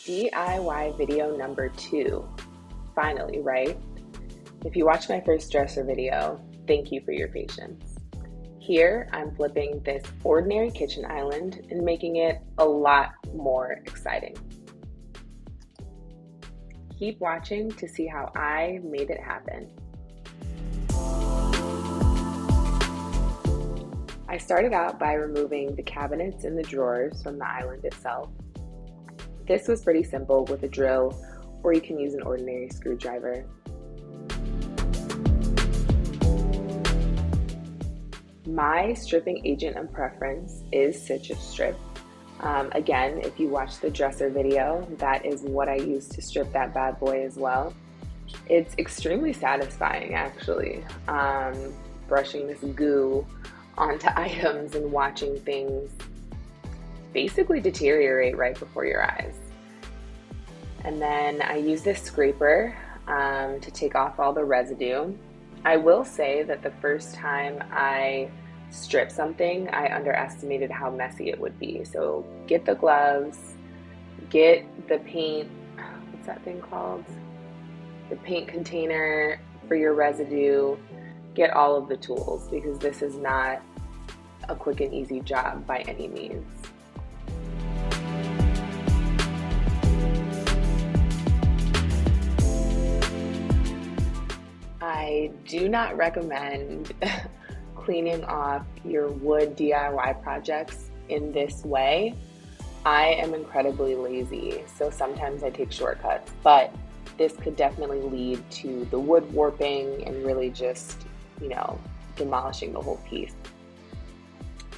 DIY video number 2. Finally, right? If you watched my first dresser video, thank you for your patience. Here, I'm flipping this ordinary kitchen island and making it a lot more exciting. Keep watching to see how I made it happen. I started out by removing the cabinets and the drawers from the island itself. This was pretty simple with a drill, or you can use an ordinary screwdriver. My stripping agent of preference is citrus strip. Again, if you watch the dresser video, that is what I use to strip that bad boy as well. It's extremely satisfying, actually, brushing this goo onto items and watching things basically deteriorate right before your eyes. And then I use this scraper to take off all the residue. I will say that the first time I stripped something, I underestimated how messy it would be. So get the gloves, get the paint, what's that thing called? The paint container for your residue, get all of the tools, because this is not a quick and easy job by any means. I do not recommend cleaning off your wood DIY projects in this way. I am incredibly lazy, so sometimes I take shortcuts, but this could definitely lead to the wood warping and really just, demolishing the whole piece.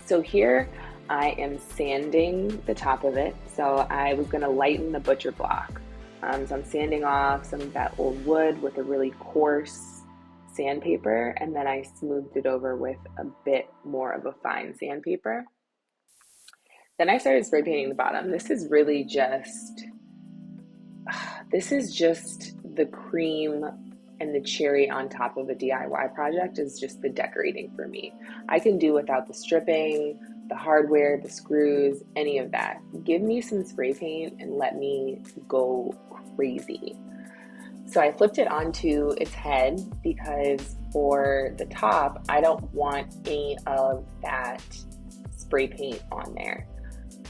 So here I am sanding the top of it. So I was going to lighten the butcher block. So I'm sanding off some of that old wood with a really coarse sandpaper, and then I smoothed it over with a bit more of a fine sandpaper. Then I started spray painting the bottom. This is just the cream and the cherry on top of a DIY project is just the decorating for me. I can do without the stripping, the hardware, the screws, any of that. Give me some spray paint and let me go crazy. So I flipped it onto its head because for the top, I don't want any of that spray paint on there.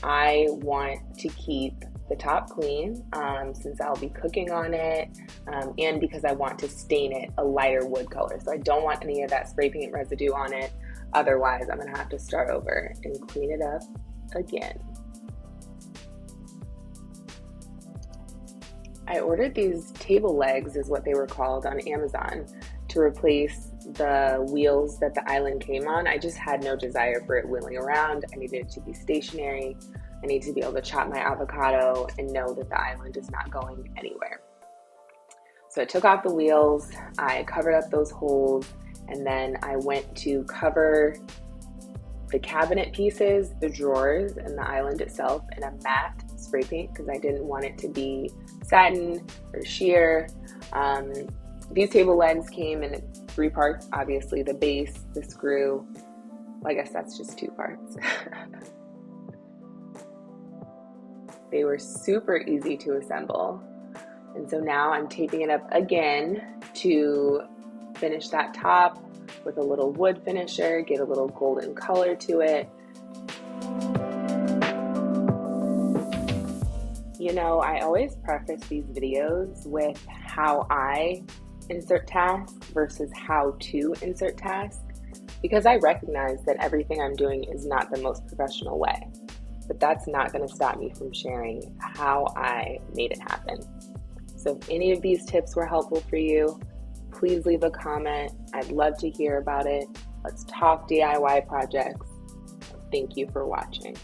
I want to keep the top clean since I'll be cooking on it, and because I want to stain it a lighter wood color. So I don't want any of that spray paint residue on it. Otherwise, I'm gonna have to start over and clean it up again. I ordered these table legs, is what they were called, on Amazon to replace the wheels that the island came on. I just had no desire for it wheeling around. I needed it to be stationary. I need to be able to chop my avocado and know that the island is not going anywhere. So I took off the wheels, I covered up those holes, and then I went to cover the cabinet pieces, the drawers, and the island itself in a matte spray paint because I didn't want it to be satin or sheer. These table legs came in 3 parts, obviously the base, the screw. Well, I guess that's just 2 parts. They were super easy to assemble. And so now I'm taping it up again to finish that top with a little wood finisher, get a little golden color to it. I always preface these videos with how I insert tasks versus how to insert tasks, because I recognize that everything I'm doing is not the most professional way. But that's not going to stop me from sharing how I made it happen. So if any of these tips were helpful for you, please leave a comment. I'd love to hear about it. Let's talk DIY projects. Thank you for watching.